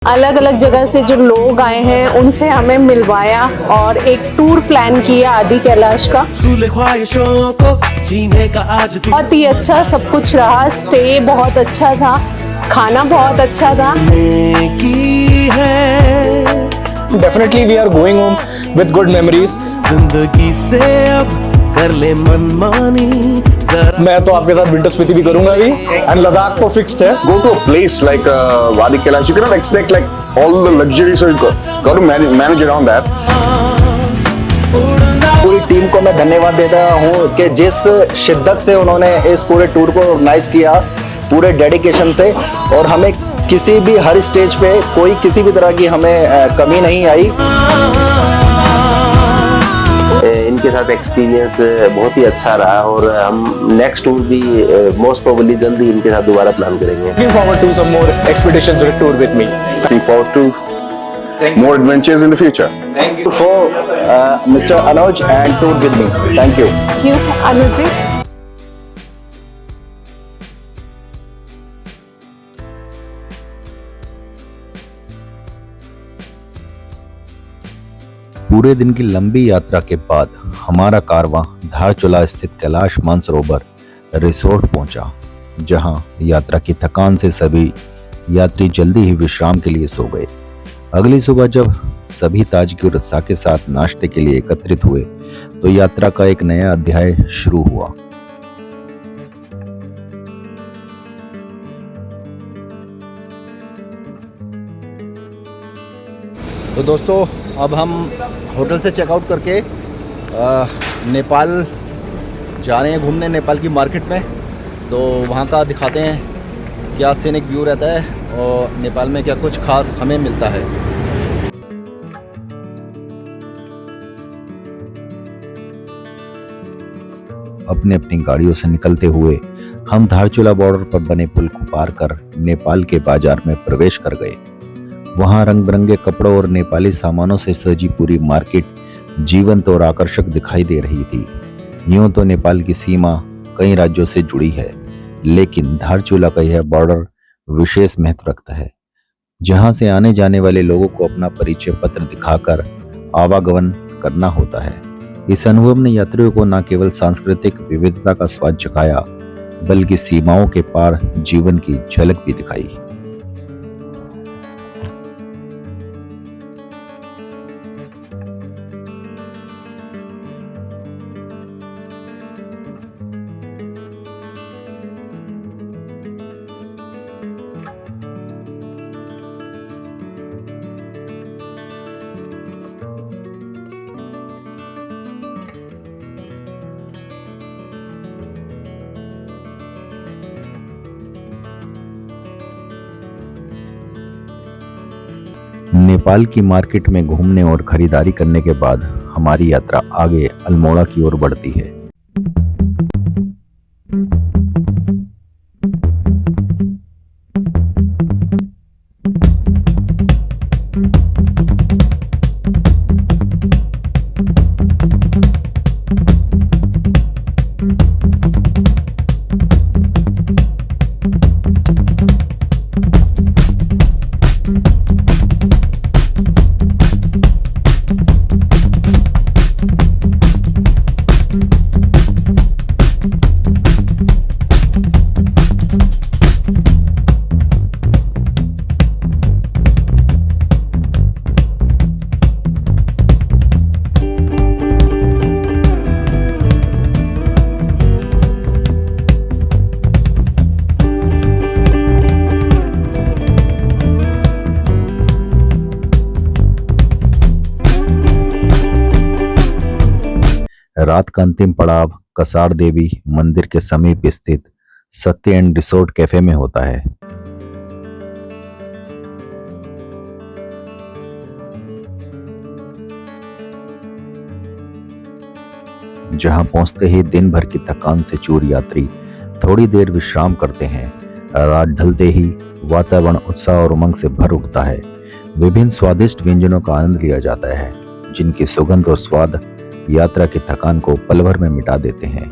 अलग अलग जगह से जो लोग आए हैं उनसे हमें मिलवाया और एक टूर प्लान किया आदि कैलाश का। बहुत ही अच्छा सब कुछ रहा, स्टे बहुत अच्छा था, खाना बहुत अच्छा था। Definitely we are going home with good memories. जिंदगी से अब कर ले मनमानी। मैं तो आपके साथ विंटर स्पीति भी करूंगा अभी, एंड लद्दाख तो फिक्स्ड है। Go to a place like Wadi Kailash, you cannot expect like all the luxury, so you got to manage around that. पूरी टीम को मैं धन्यवाद देता हूँ कि जिस शिद्दत से उन्होंने इस पूरे टूर को ऑर्गेनाइज किया, पूरे डेडिकेशन से, और हमें किसी भी हर स्टेज पे कोई किसी भी तरह की हमें कमी नहीं आई। इनके साथ एक्सपीरियंस बहुत ही अच्छा रहा और हम नेक्स्ट टूर भी मोस्ट प्रोबेबली जल्दी इनके साथ दोबारा प्लान करेंगे। Looking forward to some more expeditions or tour with me. Looking forward to more adventures in the future. Thank you for Mr. Anuj and tour with me. Thank you. Thank you, अनुज जी। पूरे दिन की लंबी यात्रा के बाद हमारा कारवां धारचूला स्थित Kailash Mansarovar resort पहुंचा, जहां यात्रा की थकान से सभी यात्री जल्दी ही विश्राम के लिए सो गए। अगली सुबह जब सभी ताजगी और उत्साह के साथ नाश्ते के लिए एकत्रित हुए तो यात्रा का एक नया अध्याय शुरू हुआ। तो दोस्तों, अब हम होटल से चेकआउट करके नेपाल जा रहे हैं घूमने, नेपाल की मार्केट में। तो वहाँ का दिखाते हैं क्या सीनिक व्यू रहता है और नेपाल में क्या कुछ खास हमें मिलता है। अपने अपनी गाड़ियों से निकलते हुए हम धारचूला बॉर्डर पर बने पुल को पार कर नेपाल के बाजार में प्रवेश कर गए। वहां रंग बिरंगे कपड़ों और नेपाली सामानों से सजी पूरी मार्केट जीवंत और आकर्षक दिखाई दे रही थी। यूं तो नेपाल की सीमा कई राज्यों से जुड़ी है, लेकिन धारचूला का यह बॉर्डर विशेष महत्व रखता है, जहां से आने जाने वाले लोगों को अपना परिचय पत्र दिखाकर आवागमन करना होता है। इस अनुभव ने यात्रियों को न केवल सांस्कृतिक विविधता का स्वाद चखाया, बल्कि सीमाओं के पार जीवन की झलक भी दिखाई। नेपाल की मार्केट में घूमने और खरीदारी करने के बाद हमारी यात्रा आगे अल्मोड़ा की ओर बढ़ती है। रात का अंतिम पड़ाव कसार देवी मंदिर के समीप स्थित सत्य एंड रिसोर्ट कैफे में होता है। जहां पहुंचते ही दिन भर की थकान से चूर यात्री थोड़ी देर विश्राम करते हैं। रात ढलते ही वातावरण उत्साह और उमंग से भर उठता है। विभिन्न स्वादिष्ट व्यंजनों का आनंद लिया जाता है, जिनकी सुगंध और स्वाद यात्रा की थकान को पल भर में मिटा देते हैं।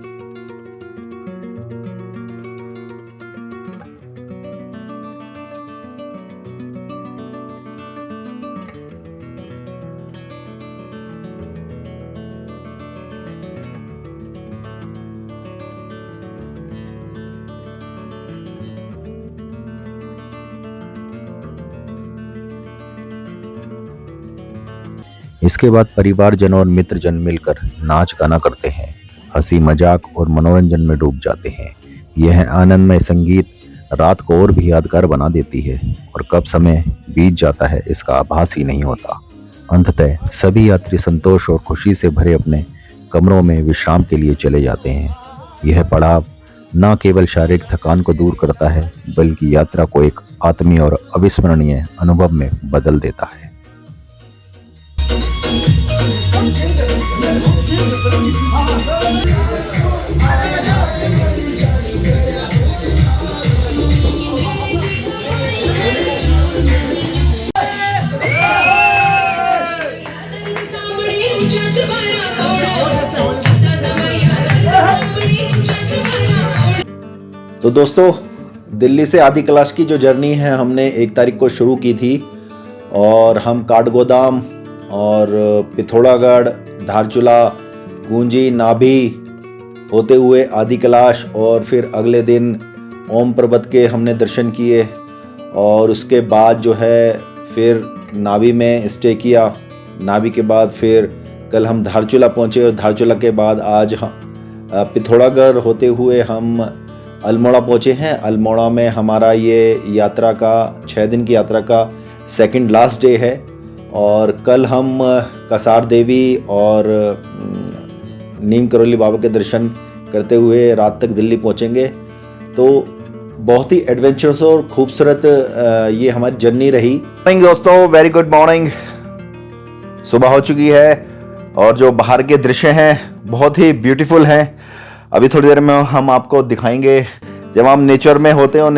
इसके बाद परिवारजन और मित्रजन मिलकर नाच गाना करते हैं, हंसी मजाक और मनोरंजन में डूब जाते हैं। यह आनंदमय संगीत रात को और भी यादगार बना देती है और कब समय बीत जाता है इसका आभास ही नहीं होता। अंततः सभी यात्री संतोष और खुशी से भरे अपने कमरों में विश्राम के लिए चले जाते हैं। यह पड़ाव न केवल शारीरिक थकान को दूर करता है बल्कि यात्रा को एक आत्मीय और अविस्मरणीय अनुभव में बदल देता है। तो दोस्तों, दिल्ली से आदि कैलाश की जो जर्नी है हमने 1 तारीख को शुरू की थी और हम काठगोदाम और पिथौरागढ़, धारचूला, गूंजी, नाभी होते हुए आदि कैलाश और फिर अगले दिन ओम पर्वत के हमने दर्शन किए और उसके बाद जो है फिर नाभी में स्टे किया। नाभी के बाद फिर कल हम धारचूला पहुँचे और धारचूला के बाद आज हम पिथौरागढ़ होते हुए हम अल्मोड़ा पहुँचे हैं। अल्मोड़ा में हमारा ये यात्रा का 6 दिन की यात्रा का सेकंड लास्ट डे है और कल हम कसार देवी और नीम करोली बाबा के दर्शन करते हुए रात तक दिल्ली पहुँचेंगे। तो बहुत ही एडवेंचरस और खूबसूरत ये हमारी जर्नी रही। दोस्तों, वेरी गुड मॉर्निंग। सुबह हो चुकी है और जो बाहर के दृश्य हैं बहुत ही ब्यूटीफुल हैं। अभी थोड़ी देर में हम आपको दिखाएंगे। जब हम नेचर में होते हैं और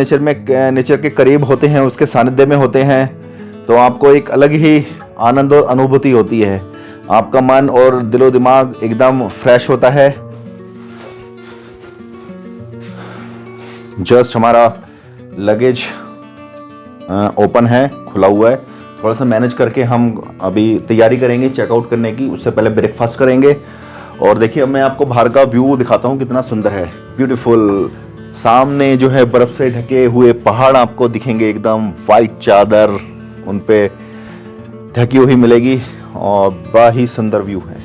नेचर के करीब होते हैं, उसके सानिध्य में होते हैं, तो आपको एक अलग ही आनंद और अनुभूति होती है। आपका मन और दिलो दिमाग एकदम फ्रेश होता है। जस्ट हमारा लगेज ओपन है, खुला हुआ है। थोड़ा सा मैनेज करके हम अभी तैयारी करेंगे चेकआउट करने की। उससे पहले ब्रेकफास्ट करेंगे। और देखिए, अब मैं आपको बाहर का व्यू दिखाता हूँ, कितना सुंदर है, ब्यूटीफुल। सामने जो है बर्फ से ढके हुए पहाड़ आपको दिखेंगे, एकदम वाइट चादर उन पे ढकी हुई मिलेगी और बड़ा ही सुंदर व्यू है।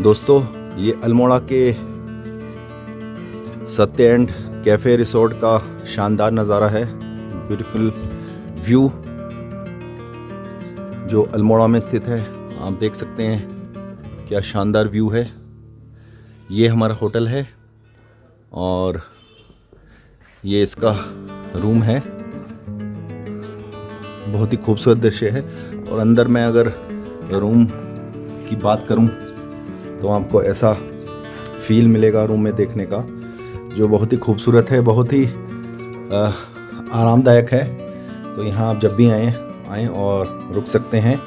दोस्तों, ये अल्मोड़ा के सत्य एंड कैफे रिसोर्ट का शानदार नज़ारा है, ब्यूटीफुल व्यू जो अल्मोड़ा में स्थित है। आप देख सकते हैं क्या शानदार व्यू है। ये हमारा होटल है और ये इसका रूम है। बहुत ही खूबसूरत दृश्य है। और अंदर मैं अगर रूम की बात करूं तो आपको ऐसा फील मिलेगा रूम में देखने का, जो बहुत ही खूबसूरत है, बहुत ही आरामदायक है। तो यहाँ आप जब भी आएँ और रुक सकते हैं।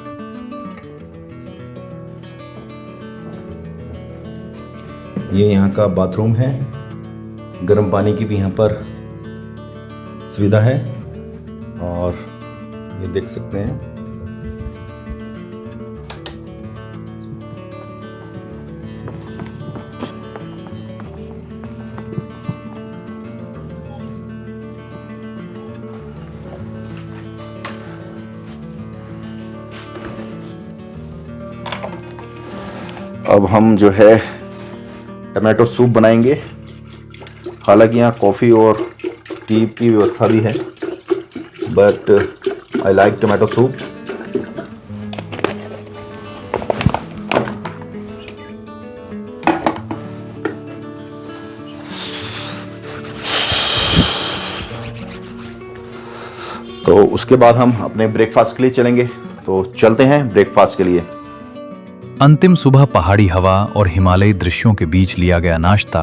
ये यहाँ का बाथरूम है। गर्म पानी की भी यहाँ पर सुविधा है और ये देख सकते हैं। अब हम जो है टमाटो सूप बनाएंगे। हालांकि यहाँ कॉफ़ी और टी की व्यवस्था भी है, but I like tomato soup. तो उसके बाद हम अपने ब्रेकफास्ट के लिए चलेंगे। तो चलते हैं ब्रेकफास्ट के लिए। अंतिम सुबह पहाड़ी हवा और हिमालयी दृश्यों के बीच लिया गया नाश्ता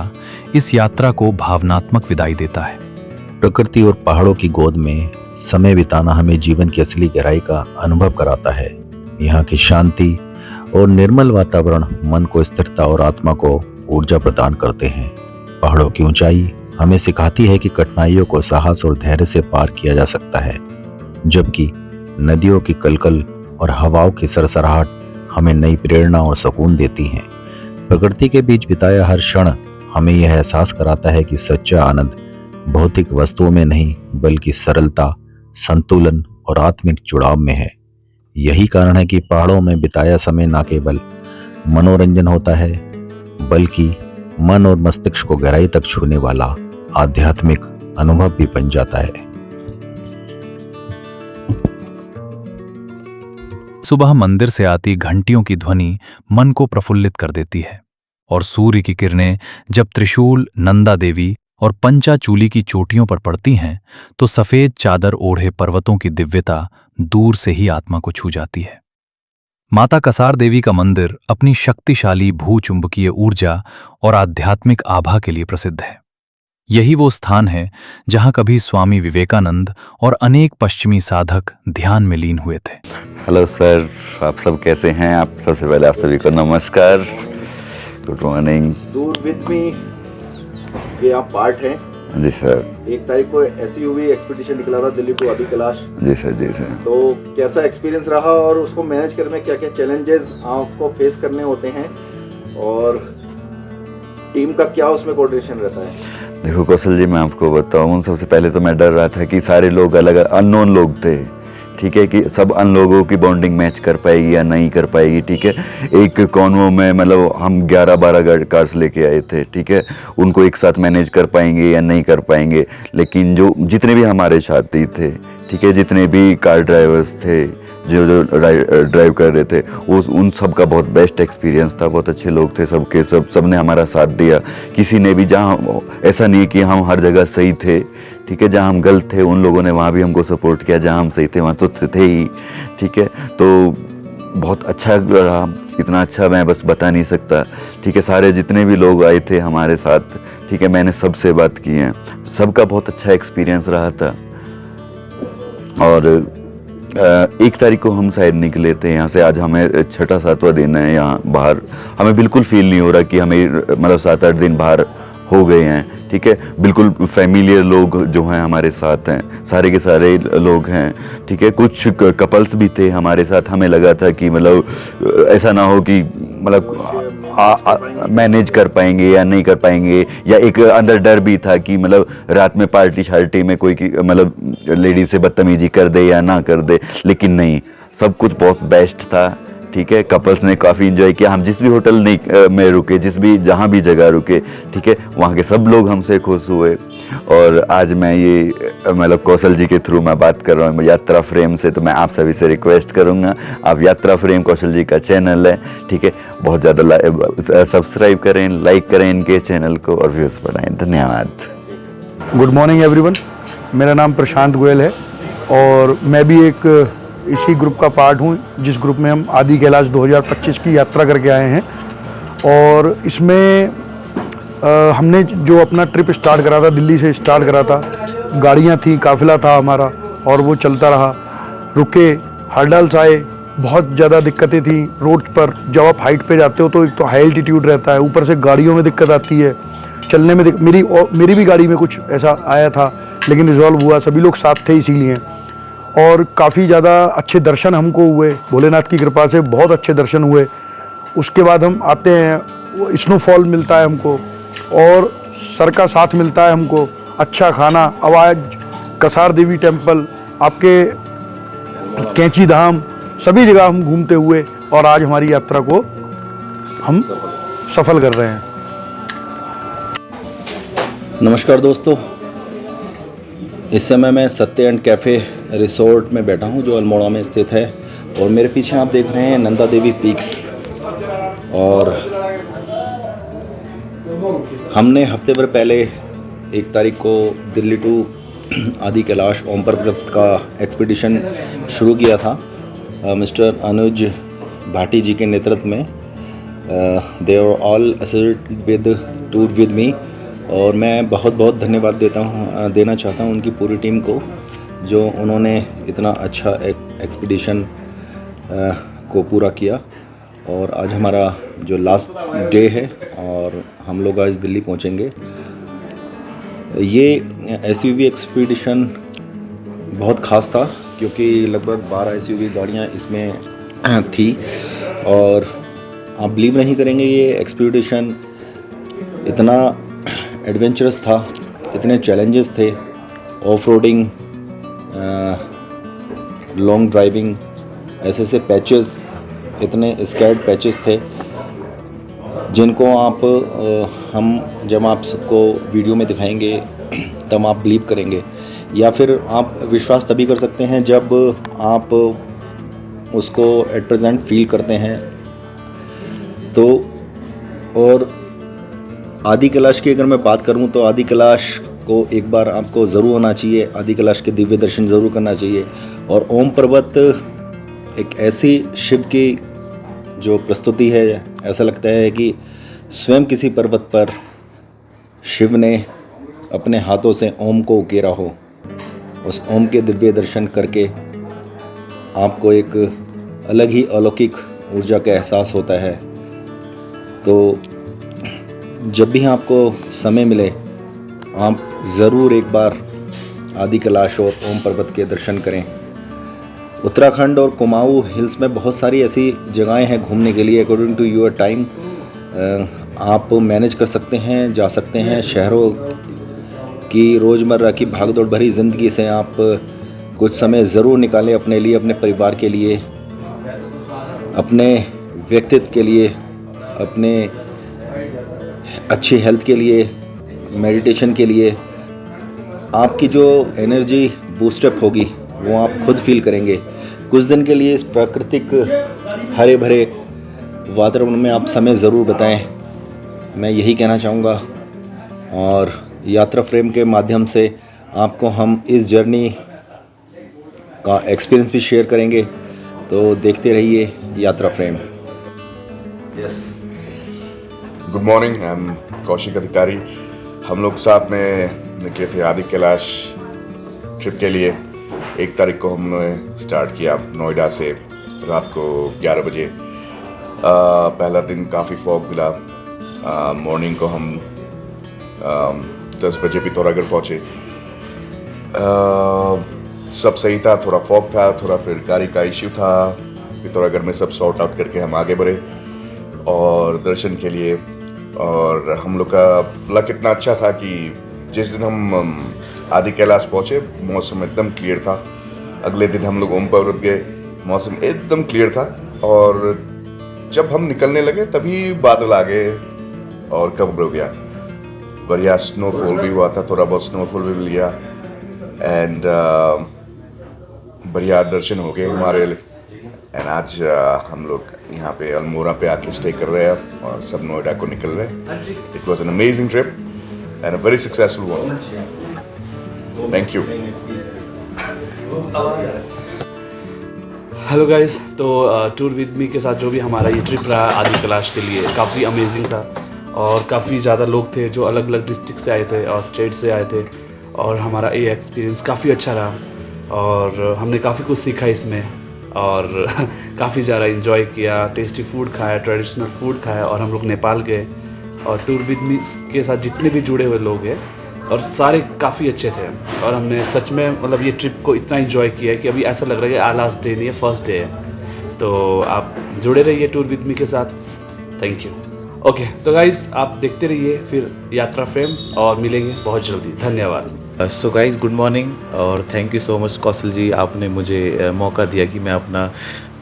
इस यात्रा को भावनात्मक विदाई देता है। प्रकृति और पहाड़ों की गोद में समय बिताना हमें जीवन की असली गहराई का अनुभव कराता है। यहाँ की शांति और निर्मल वातावरण मन को स्थिरता और आत्मा को ऊर्जा प्रदान करते हैं। पहाड़ों की ऊंचाई हमें सिखाती है कि कठिनाइयों को साहस और धैर्य से पार किया जा सकता है, जबकि नदियों की कलकल और हवाओं की सरसराहट हमें नई प्रेरणा और सुकून देती हैं। प्रकृति के बीच बिताया हर क्षण हमें यह एहसास कराता है कि सच्चा आनंद भौतिक वस्तुओं में नहीं बल्कि सरलता, संतुलन और आत्मिक जुड़ाव में है। यही कारण है कि पहाड़ों में बिताया समय न केवल मनोरंजन होता है बल्कि मन और मस्तिष्क को गहराई तक छूने वाला आध्यात्मिक अनुभव भी बन जाता है। सुबह मंदिर से आती घंटियों की ध्वनि मन को प्रफुल्लित कर देती है और सूर्य की किरणें जब त्रिशूल, नंदा देवी और पंचाचूली की चोटियों पर पड़ती हैं तो सफेद चादर ओढ़े पर्वतों की दिव्यता दूर से ही आत्मा को छू जाती है। माता कसार देवी का मंदिर अपनी शक्तिशाली भूचुंबकीय ऊर्जा और आध्यात्मिक आभा के लिए प्रसिद्ध है। यही वो स्थान है जहां कभी स्वामी विवेकानंद और अनेक पश्चिमी साधक ध्यान में लीन हुए थे। हेलो सर, आप सब कैसे हैं? आप सबसे पहले आप सभी को नमस्कार, गुड मॉर्निंग। टूर विद मी ये आप पार्ट हैं। जी सर। 1 तारीख को एसयूवी एक्सपीडिशन निकला था दिल्ली टू आदि कैलाश। जी सर, जी सर। तो कैसा एक्सपीरियंस रहा और उसको मैनेज करने में क्या क्या चैलेंजेस आपको फेस करने होते हैं और टीम का क्या उसमें कोऑर्डिनेशन रहता है? देखो कौशल जी, मैं आपको बताऊं, सबसे पहले तो मैं डर रहा था कि सारे लोग अलग अननोन लोग थे, ठीक है, कि सब अन लोगों की बॉन्डिंग मैच कर पाएगी या नहीं कर पाएगी, ठीक है। एक कॉन्वो में मतलब हम 11-12 कार्स लेके आए थे, ठीक है, उनको एक साथ मैनेज कर पाएंगे या नहीं कर पाएंगे। लेकिन जो जितने भी हमारे साथी थे, ठीक है, जितने भी कार ड्राइवर्स थे जो ड्राइव कर रहे थे, वो उन सब का बहुत बेस्ट एक्सपीरियंस था। बहुत अच्छे लोग थे सबके सब ने हमारा साथ दिया। किसी ने भी, जहाँ ऐसा नहीं कि हम हर जगह सही थे, ठीक है, जहाँ हम गलत थे उन लोगों ने वहाँ भी हमको सपोर्ट किया, जहाँ हम सही थे वहाँ तो थे ही, ठीक है। तो बहुत अच्छा रहा, इतना अच्छा मैं बस बता नहीं सकता, ठीक है। सारे जितने भी लोग आए थे हमारे साथ, ठीक है, मैंने सबसे बात की है, सबका बहुत अच्छा एक्सपीरियंस रहा था। और 1 तारीख को हम शायद निकले थे यहाँ से। आज हमें 6-7वां दिन है यहाँ बाहर। हमें बिल्कुल फील नहीं हो रहा कि हमें मतलब 7-8 दिन बाहर हो गए हैं, ठीक है। बिल्कुल फैमिलियर लोग जो हैं हमारे साथ हैं, सारे के सारे लोग हैं, ठीक है। कुछ कपल्स भी थे हमारे साथ। हमें लगा था कि मतलब ऐसा ना हो कि मतलब मैनेज कर पाएंगे या नहीं कर पाएंगे, या एक अंदर डर भी था कि मतलब रात में पार्टी शार्टी में कोई मतलब लेडीज से बदतमीजी कर दे या ना कर दे। लेकिन नहीं, सब कुछ बहुत बेस्ट था, ठीक है। कपल्स ने काफ़ी इन्जॉय किया। हम जिस भी होटल में रुके, जहाँ भी जगह रुके, ठीक है, वहाँ के सब लोग हमसे खुश हुए। और आज मैं ये मतलब कौशल जी के थ्रू मैं बात कर रहा हूँ यात्रा फ्रेम से, तो मैं आप सभी से रिक्वेस्ट करूँगा, आप यात्रा फ्रेम कौशल जी का चैनल है, ठीक है, बहुत ज़्यादा सब्सक्राइब करें, लाइक करें इनके चैनल को और व्यूज़ बढ़ाएं। धन्यवाद। गुड मॉर्निंग एवरीवन, मेरा नाम प्रशांत गोयल है और मैं भी एक इसी ग्रुप का पार्ट हूँ जिस ग्रुप में हम आदि कैलाश 2025 की यात्रा करके आए हैं। और इसमें हमने जो अपना ट्रिप स्टार्ट करा था, दिल्ली से स्टार्ट करा था, गाड़ियाँ थी, काफ़िला था हमारा और वो चलता रहा। रुके, हर्डल्स आए, बहुत ज़्यादा दिक्कतें थी रोड पर। जब आप हाइट पे जाते हो तो एक तो हाई एल्टीट्यूड रहता है, ऊपर से गाड़ियों में दिक्कत आती है, चलने में मेरी भी गाड़ी में कुछ ऐसा आया था, लेकिन रिजॉल्व हुआ, सभी लोग साथ थे इसीलिए। और काफ़ी ज़्यादा अच्छे दर्शन हमको हुए, भोलेनाथ की कृपा से बहुत अच्छे दर्शन हुए। उसके बाद हम आते हैं, वो स्नोफॉल मिलता है हमको और सर का साथ मिलता है हमको, अच्छा खाना। आवाज़, कसार देवी टेम्पल, आपके कैंची धाम, सभी जगह हम घूमते हुए और आज हमारी यात्रा को हम सफल कर रहे हैं। नमस्कार दोस्तों, इस समय मैं सत्य एंड कैफ़े रिसोर्ट में बैठा हूं जो अल्मोड़ा में स्थित है और मेरे पीछे आप देख रहे हैं नंदा देवी पीक्स। और हमने हफ्ते भर पहले 1 तारीख को दिल्ली टू आदि कैलाश ओम पर्वत का एक्सपीडिशन शुरू किया था मिस्टर अनुज भाटी जी के नेतृत्व में। They are all associated with tour with me और मैं बहुत बहुत धन्यवाद देना चाहता हूं उनकी पूरी टीम को, जो उन्होंने इतना अच्छा एक्सपीडिशन को पूरा किया। और आज हमारा जो लास्ट डे है और हम लोग आज दिल्ली पहुंचेंगे। ये एसयूवी एक्सपीडिशन बहुत ख़ास था क्योंकि लगभग 12 एसयूवी गाड़ियाँ इसमें थी और आप बिलीव नहीं करेंगे, ये एक्सपीडिशन इतना एडवेंचरस था, इतने चैलेंजेस थे, ऑफ रोडिंग, लॉन्ग ड्राइविंग ऐसे ऐसे पैचेस, इतने स्कैर्ड पैचेस थे जिनको आप हम जब आपको वीडियो में दिखाएंगे तब आप बिलीव करेंगे, या फिर आप विश्वास तभी कर सकते हैं जब आप उसको एट प्रेजेंट फील करते हैं। तो और आदि कैलाश की अगर मैं बात करूं तो आदि कैलाश को एक बार आपको ज़रूर आना चाहिए, आदि कैलाश के दिव्य दर्शन ज़रूर करना चाहिए। और ओम पर्वत एक ऐसी शिव की जो प्रस्तुति है, ऐसा लगता है कि स्वयं किसी पर्वत पर शिव ने अपने हाथों से ओम को उकेरा हो। उस ओम के दिव्य दर्शन करके आपको एक अलग ही अलौकिक ऊर्जा का एहसास होता है। तो जब भी आपको समय मिले आप ज़रूर एक बार आदि कैलाश और ओम पर्वत के दर्शन करें। उत्तराखंड और कुमाऊं हिल्स में बहुत सारी ऐसी जगहें हैं घूमने के लिए। अकॉर्डिंग टू योर टाइम आप मैनेज कर सकते हैं, जा सकते हैं। शहरों की रोज़मर्रा की भागदौड़ भरी ज़िंदगी से आप कुछ समय ज़रूर निकालें अपने लिए, अपने परिवार के लिए, अपने व्यक्तित्व के लिए, अपने अच्छी हेल्थ के लिए, मेडिटेशन के लिए। आपकी जो एनर्जी बूस्टअप होगी वो आप खुद फील करेंगे। कुछ दिन के लिए इस प्राकृतिक हरे भरे वातावरण में आप समय ज़रूर बिताएं, मैं यही कहना चाहूँगा। और यात्रा फ्रेम के माध्यम से आपको हम इस जर्नी का एक्सपीरियंस भी शेयर करेंगे, तो देखते रहिए यात्रा frame. Yes, good morning, I am Kaushik अधिकारी। हम लोग साथ में निकले थे आदि कैलाश ट्रिप के लिए। 1 तारीख को हमने स्टार्ट किया नोएडा से रात को 11 बजे। पहला दिन काफ़ी फॉग मिला। मॉर्निंग को हम 10 बजे पिथौरागढ़ पहुँचे। सब सही था, थोड़ा फॉग था, थोड़ा फिर गाड़ी का इश्यू था। पिथौरागढ़ में सब सॉर्ट आउट करके हम आगे बढ़े और दर्शन के लिए। और हम लोग का लक इतना अच्छा था कि जिस दिन हम आदि कैलाश पहुँचे मौसम एकदम क्लियर था। अगले दिन हम लोग ओम पर्वत गए, मौसम एकदम क्लियर था। और जब हम निकलने लगे तभी बादल आ गए और कवर हो गया। बढ़िया स्नोफॉल भी हुआ था, थोड़ा बहुत स्नोफॉल भी मिल गया। एंड बढ़िया दर्शन हो गए हमारे। एंड आज हम लोग यहाँ पे अल्मोड़ा पे आके स्टे कर रहे हैं और सब नोएडा को निकल रहे हैं। It was an amazing trip and a very successful one. Thank you. Hello guys, तो टूर विद मी के साथ जो भी हमारा ये ट्रिप रहा आदि कैलाश के लिए काफ़ी अमेजिंग था। और काफ़ी ज़्यादा लोग थे जो अलग अलग डिस्ट्रिक्ट से आए थे और स्टेट से आए थे। और हमारा ये एक्सपीरियंस काफ़ी अच्छा रहा और हमने काफ़ी कुछ सीखा इसमें और काफ़ी ज़्यादा इन्जॉय किया। टेस्टी फूड खाया, ट्रेडिशनल फूड खाया। और हम लोग नेपाल गए और टूर विद मी के साथ जितने भी जुड़े हुए लोग हैं और सारे काफ़ी अच्छे थे। और हमने सच में मतलब ये ट्रिप को इतना इन्जॉय किया है कि अभी ऐसा लग रहा है कि लास्ट डे नहीं है, फर्स्ट डे है। तो आप जुड़े रहिए टूर विद मी के साथ। Thank you. ओके, तो गाइज़ आप देखते रहिए फिर यात्रा फ्रेम और मिलेंगे बहुत जल्दी। धन्यवाद। सो गाइज़ गुड मॉर्निंग और थैंक यू सो मच कौशल जी, आपने मुझे मौका दिया कि मैं अपना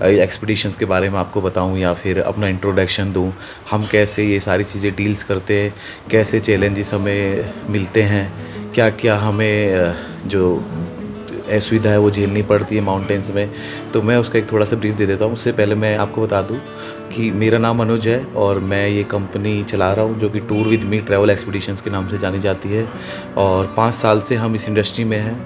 एक्सपीडिशंस के बारे में आपको बताऊं या फिर अपना इंट्रोडक्शन दूं। हम कैसे ये सारी चीज़ें डील्स करते हैं, कैसे चैलेंजेस हमें मिलते हैं, क्या क्या हमें जो असुविधा है वो झेलनी पड़ती है माउंटेन्स में। तो मैं उसका एक थोड़ा सा ब्रीफ दे देता हूँ। उससे पहले मैं आपको बता दूँ कि मेरा नाम अनुज है और मैं ये कंपनी चला रहा हूँ जो कि tour with me travel expeditions के नाम से जानी जाती है। और 5 साल से हम इस इंडस्ट्री में हैं।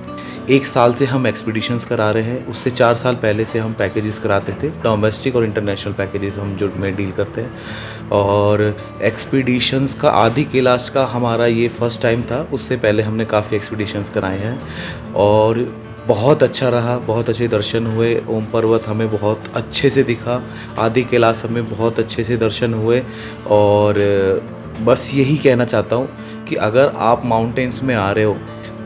1 साल से हम एक्सपीडिशंस करा रहे हैं, उससे 4 साल पहले से हम पैकेजेस कराते थे, डोमेस्टिक और इंटरनेशनल पैकेजेस हम जो में डील करते हैं। और एक्सपीडिशंस का आदि कैलाश का हमारा ये फर्स्ट टाइम था। उससे पहले हमने काफ़ी एक्सपीडिशंस कराए हैं और बहुत अच्छा रहा, बहुत अच्छे दर्शन हुए। ओम पर्वत हमें बहुत अच्छे से दिखा, आदि कैलाश हमें बहुत अच्छे से दर्शन हुए। और बस यही कहना चाहता हूँ कि अगर आप माउंटेन्स में आ रहे हो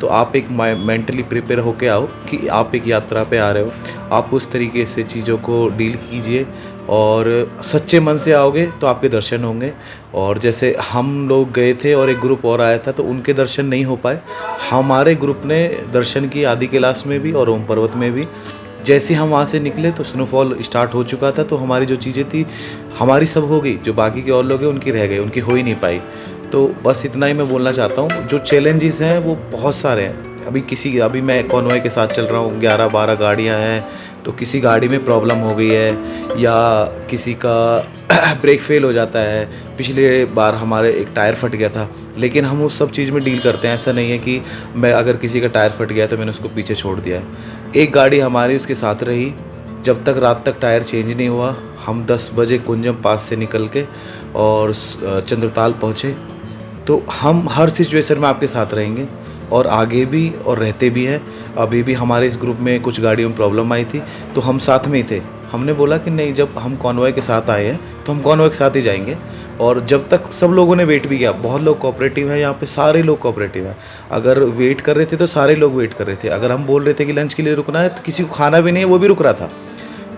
तो आप एक मेंटली प्रिपेयर होके आओ कि आप एक यात्रा पे आ रहे हो। आप उस तरीके से चीज़ों को डील कीजिए और सच्चे मन से आओगे तो आपके दर्शन होंगे। और जैसे हम लोग गए थे और एक ग्रुप और आया था तो उनके दर्शन नहीं हो पाए, हमारे ग्रुप ने दर्शन किए आदि कैलाश में भी और ओम पर्वत में भी। जैसे हम वहाँ से निकले तो स्नोफॉल स्टार्ट हो चुका था, तो हमारी जो चीज़ें थी हमारी सब हो गई, जो बाकी के और लोग हैं उनकी रह गई, उनकी हो ही नहीं पाई। तो बस इतना ही मैं बोलना चाहता हूँ। जो चैलेंजेस हैं वो बहुत सारे हैं। अभी मैं कॉन्वॉय के साथ चल रहा हूँ, 11-12 गाड़ियाँ हैं, तो किसी गाड़ी में प्रॉब्लम हो गई है या किसी का ब्रेक फेल हो जाता है। पिछले बार हमारे एक टायर फट गया था, लेकिन हम उस सब चीज़ में डील करते हैं। ऐसा नहीं है कि मैं अगर किसी का टायर फट गया तो मैंने उसको पीछे छोड़ दिया है। एक गाड़ी हमारी उसके साथ रही जब तक रात तक टायर चेंज नहीं हुआ। हम 10 बजे कुंजम पास से निकल के और चंद्रताल पहुँचे। तो हम हर सिचुएशन में आपके साथ रहेंगे और आगे भी और रहते भी हैं। अभी भी हमारे इस ग्रुप में कुछ गाड़ियों में प्रॉब्लम आई थी तो हम साथ में ही थे। हमने बोला कि नहीं, जब हम कॉन्वॉय के साथ आए हैं तो हम कॉन्वॉय के साथ ही जाएंगे। और जब तक सब लोगों ने वेट भी किया, बहुत लोग कोऑपरेटिव हैं यहाँ पे, सारे लोग कोऑपरेटिव हैं। अगर वेट कर रहे थे तो सारे लोग वेट कर रहे थे। अगर हम बोल रहे थे कि लंच के लिए रुकना है तो किसी को खाना भी नहीं है, वो भी रुक रहा था।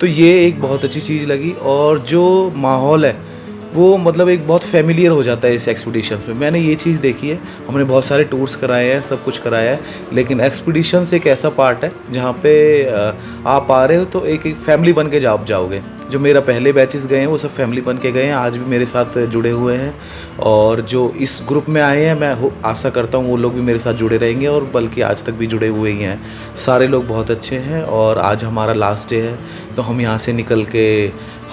तो ये एक बहुत अच्छी चीज़ लगी। और जो माहौल है वो मतलब एक बहुत फेमिलियर हो जाता है इस एक्सपीडिशंस में। मैंने ये चीज़ देखी है। हमने बहुत सारे टूर्स कराए हैं, सब कुछ कराया है, लेकिन एक्सपीडिशंस एक ऐसा पार्ट है जहाँ पे आप आ रहे हो तो एक फैमिली बन के जाओगे। जो मेरा पहले बैचेस गए हैं वो सब फैमिली बन के गए हैं, आज भी मेरे साथ जुड़े हुए हैं। और जो इस ग्रुप में आए हैं मैं आशा करता हूँ वो लोग भी मेरे साथ जुड़े रहेंगे, और बल्कि आज तक भी जुड़े हुए ही हैं। सारे लोग बहुत अच्छे हैं। और आज हमारा लास्ट डे है तो हम यहाँ से निकल के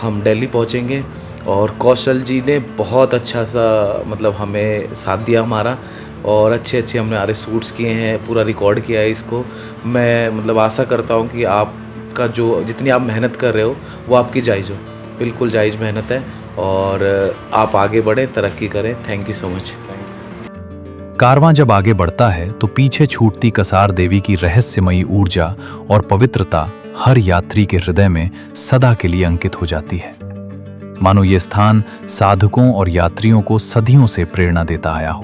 हम दिल्ली पहुँचेंगे। और कौशल जी ने बहुत अच्छा सा मतलब हमें साथ दिया हमारा, और अच्छे हमने हमारे शूट्स किए हैं, पूरा रिकॉर्ड किया है इसको। मैं मतलब आशा करता हूँ कि आपका जो जितनी आप मेहनत कर रहे हो वो आपकी जायज़ हो, बिल्कुल जायज़ मेहनत है, और आप आगे बढ़ें, तरक्की करें। Thank you so much. कारवां जब आगे बढ़ता है तो पीछे छूटती कसार देवी की रहस्यमयी ऊर्जा और पवित्रता हर यात्री के हृदय में सदा के लिए अंकित हो जाती है। मानो ये स्थान साधकों और यात्रियों को सदियों से प्रेरणा देता आया हो।